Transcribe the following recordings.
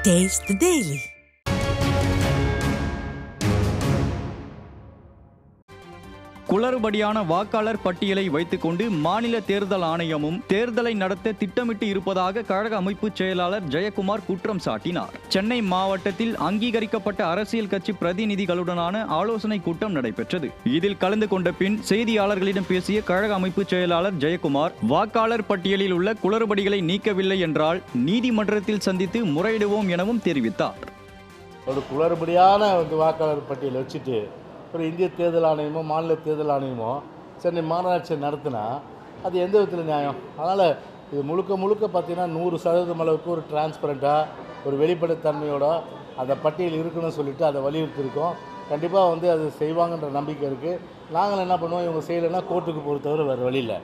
Taste the Daily. குளறுபடியான வாக்காளர் பட்டியலை வைத்துக்கொண்டு மாநில தேர்தல் ஆணையமும் தேர்தலை நடத்த திட்டமிட்டு இருப்பதாக கழக அமைப்பு செயலாளர் ஜெயக்குமார் குற்றம் சாட்டினார். சென்னை மாவட்டத்தில் அங்கீகரிக்கப்பட்ட அரசியல் கட்சி பிரதிநிதிகளுடனான ஆலோசனை கூட்டம் நடைபெற்றது. இதில் கலந்து கொண்ட பின் செய்தியாளர்களிடம் பேசிய கழக அமைப்பு செயலாளர் ஜெயக்குமார், வாக்காளர் பட்டியலில் உள்ள குளறுபடிகளை நீக்கவில்லை என்றால் நீதிமன்றத்தில் சந்தித்து முறையிடுவோம் எனவும் தெரிவித்தார். ஒரு குளறுபடியான வாக்காளர் பட்டியலை வச்சுட்டு ஒரு இந்திய தேர்தல் ஆணையமோ மாநில தேர்தல் ஆணையமோ சென்னை மாநகராட்சி நடத்தினா அது எந்த விதத்தில் நியாயம்? அதனால் இது முழுக்க பார்த்திங்கன்னா 100% அளவுக்கு ஒரு டிரான்ஸ்பரண்ட்டாக ஒரு வெளிப்படைத்தன்மையோட அந்த பட்டியல் இருக்கணும்னு சொல்லிட்டு அதை வலியுறுத்தியிருக்கோம். கண்டிப்பாக அது செய்வாங்கன்ற நம்பிக்கை இருக்குது. நாங்கள் என்ன பண்ணுவோம், இவங்க செய்யலைன்னா கோர்ட்டுக்கு பொறுத்தவரை வேறு வழி இல்லை.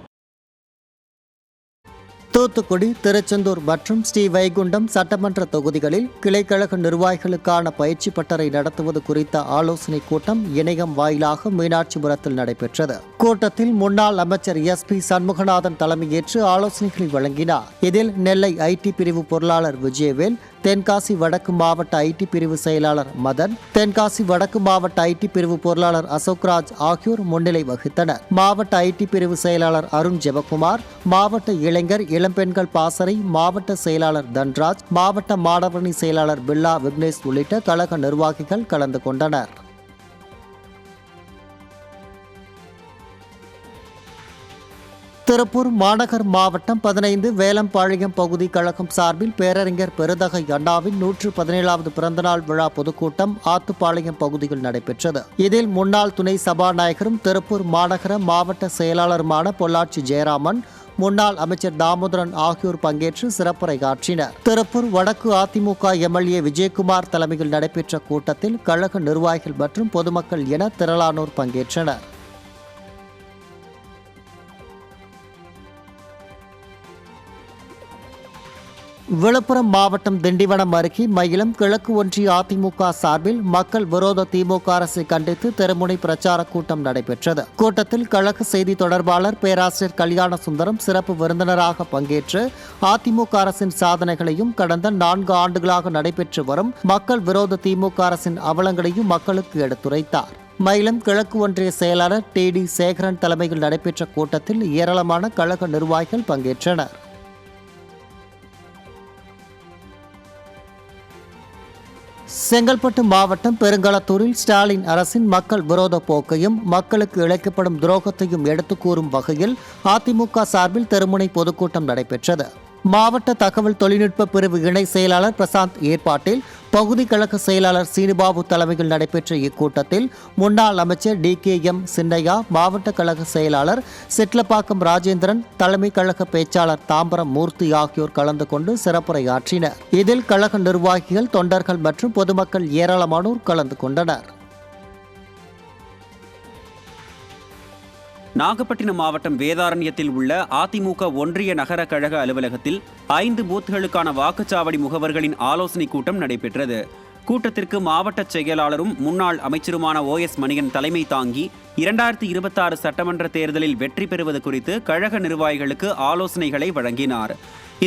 தூத்துக்குடி, திருச்செந்தூர் மற்றும் ஸ்ரீவைகுண்டம் சட்டமன்ற தொகுதிகளில் கிளைக்கழக நிர்வாகிகளுக்கான பயிற்சி பட்டறை நடத்துவது குறித்த ஆலோசனை கூட்டம் இணையம் வாயிலாக மீனாட்சிபுரத்தில் நடைபெற்றது. கூட்டத்தில் முன்னாள் அமைச்சர் SP சண்முகநாதன் தலைமையேற்று ஆலோசனைகளை வழங்கினார். இதில் நெல்லை IT பிரிவு பொருளாளர் விஜயவேல், தென்காசி வடக்கு மாவட்ட IT பிரிவு செயலாளர் மதன், தென்காசி வடக்கு மாவட்ட IT பிரிவு பொருளாளர் அசோக்ராஜ் ஆகியோர் முன்னிலை வகித்தனர். மாவட்ட IT பிரிவு செயலாளர் அருண் ஜெபக்குமார், மாவட்ட இளைஞர் இளம்பெண்கள் பாசறை மாவட்ட செயலாளர் தன்ராஜ், மாவட்ட மாணவரணி செயலாளர் பில்லா விக்னேஷ் உள்ளிட்ட கழக நிர்வாகிகள் கலந்து கொண்டனர். திருப்பூர் மாநகர் மாவட்டம் 15 வேலம்பாளையம் பகுதி கழகம் சார்பில் பேரறிஞர் பெருந்தகை அண்ணாவின் 117வது பிறந்தநாள் விழா பொதுக்கூட்டம் ஆத்துப்பாளையம் பகுதியில் நடைபெற்றது. இதில் முன்னாள் துணை சபாநாயகரும் திருப்பூர் மாநகர மாவட்ட செயலாளருமான பொள்ளாச்சி ஜெயராமன், முன்னாள் அமைச்சர் தாமோதரன் ஆகியோர் பங்கேற்று சிறப்புரையாற்றினர். திருப்பூர் வடக்கு அதிமுக MLA விஜயகுமார் தலைமையில் நடைபெற்ற கூட்டத்தில் கழக நிர்வாகிகள் மற்றும் பொதுமக்கள் என திரளானோர் பங்கேற்றனர். விழுப்புரம் மாவட்டம் திண்டிவனம் அருகே மயிலம் கிழக்கு ஒன்றிய அதிமுக சார்பில் மக்கள் விரோத திமுக அரசை கண்டித்து தெருமுனை பிரச்சார கூட்டம் நடைபெற்றது. கூட்டத்தில் கழக செய்தி தொடர்பாளர் பேராசிரியர் கல்யாண சுந்தரம் சிறப்பு விருந்தினராக பங்கேற்று அதிமுக அரசின் சாதனைகளையும் கடந்த 4 ஆண்டுகளாக நடைபெற்று வரும் மக்கள் விரோத திமுக அரசின் அவலங்களையும் மக்களுக்கு எடுத்துரைத்தார். மயிலம் கிழக்கு ஒன்றிய செயலாளர் TD சேகரன் தலைமையில் நடைபெற்ற கூட்டத்தில் ஏராளமான கழக நிர்வாகிகள் பங்கேற்றனர். செங்கல்பட்டு மாவட்டம் பெருங்களத்தூரில் ஸ்டாலின் அரசின் மக்கள் விரோத போக்கையும் மக்களுக்கு இழைக்கப்படும் துரோகத்தையும் எடுத்துக் கூறும் வகையில் அதிமுக சார்பில் தெருமுனை பொதுக்கூட்டம் நடைபெற்றது. மாவட்ட தகவல் தொழில்நுட்ப பிரிவு இணை செயலாளர் பிரசாந்த் ஏற்பாட்டில் பகுதி கழக செயலாளர் சீனிபாபு தலைமையில் நடைபெற்ற இக்கூட்டத்தில் முன்னாள் அமைச்சர் DKM சின்னையா, மாவட்ட கழக செயலாளர் சிட்லப்பாக்கம் ராஜேந்திரன், தலைமை கழக பேச்சாளர் தாம்பரம் மூர்த்தி ஆகியோர் கலந்து கொண்டு சிறப்புரையாற்றினர். இதில் கழக நிர்வாகிகள், தொண்டர்கள் மற்றும் பொதுமக்கள் ஏராளமானோர் கலந்து கொண்டனர். நாகப்பட்டினம் மாவட்டம் வேதாரண்யத்தில் உள்ள அதிமுக ஒன்றிய நகர கழக அலுவலகத்தில் 5 பூத்துகளுக்கான வாக்குச்சாவடி முகவர்களின் ஆலோசனை கூட்டம் நடைபெற்றது. கூட்டத்திற்கு மாவட்ட செயலாளரும் முன்னாள் அமைச்சருமான OS மணியன் தலைமை தாங்கி 2026 சட்டமன்ற தேர்தலில் வெற்றி பெறுவது குறித்து கழக நிர்வாகிகளுக்கு ஆலோசனைகளை வழங்கினார்.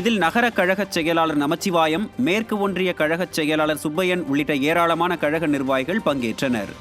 இதில் நகர கழக செயலாளர் நமச்சிவாயம், மேற்கு ஒன்றிய கழக செயலாளர் சுப்பையன் உள்ளிட்ட ஏராளமான கழக நிர்வாகிகள் பங்கேற்றனர்.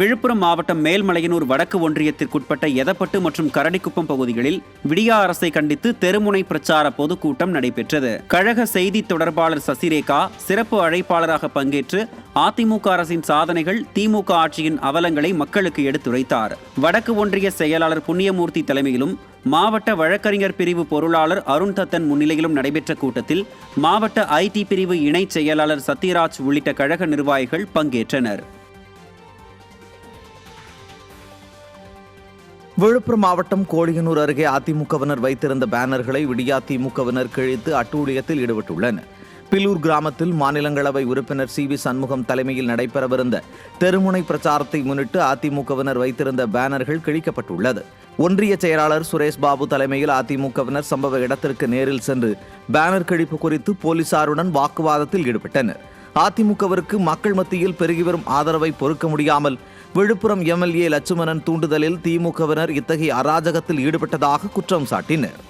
விழுப்புரம் மாவட்டம் மேல்மலையனூர் வடக்கு ஒன்றியத்திற்குட்பட்ட எதப்பட்டு மற்றும் கரடிக்குப்பம் பகுதிகளில் விடியா அரசை கண்டித்து தெருமுனை பிரச்சார பொதுக்கூட்டம் நடைபெற்றது. கழக செய்தி தொடர்பாளர் சசிரேகா சிறப்பு அழைப்பாளராக பங்கேற்று அதிமுக அரசின் சாதனைகள், திமுக ஆட்சியின் அவலங்களை மக்களுக்கு எடுத்துரைத்தார். வடக்கு ஒன்றிய செயலாளர் புண்ணியமூர்த்தி தலைமையிலும் மாவட்ட வழக்கறிஞர் பிரிவு பொருளாளர் அருண் தத்தன் முன்னிலையிலும் நடைபெற்ற கூட்டத்தில் மாவட்ட IT பிரிவு இணை செயலாளர் சத்யராஜ் உள்ளிட்ட கழக நிர்வாகிகள் பங்கேற்றனர். விழுப்புரம் மாவட்டம் கோழியனூர் அருகே அதிமுகவினர் வைத்திருந்த பேனர்களை விடியா திமுகவினர் கிழித்து அட்டூழியத்தில் ஈடுபட்டுள்ளனர். பில்லூர் கிராமத்தில் மாநிலங்களவை உறுப்பினர் CV சண்முகம் தலைமையில் நடைபெறவிருந்த தெருமுனை பிரச்சாரத்தை முன்னிட்டு அதிமுகவினர் வைத்திருந்த பேனர்கள் கிழிக்கப்பட்டுள்ளது. ஒன்றிய செயலாளர் சுரேஷ் பாபு தலைமையில் அதிமுகவினர் சம்பவ இடத்திற்கு நேரில் சென்று பேனர் கிழிப்பு குறித்து போலீசாருடன் வாக்குவாதத்தில் ஈடுபட்டனர். அதிமுகவிற்கு மக்கள் மத்தியில் பெருகி வரும் ஆதரவை பொறுக்க முடியாமல் விழுப்புரம் MLA லட்சுமணன் தூண்டுதலில் திமுகவினர் இத்தகைய அராஜகத்தில் ஈடுபட்டதாக குற்றம் சாட்டினர்.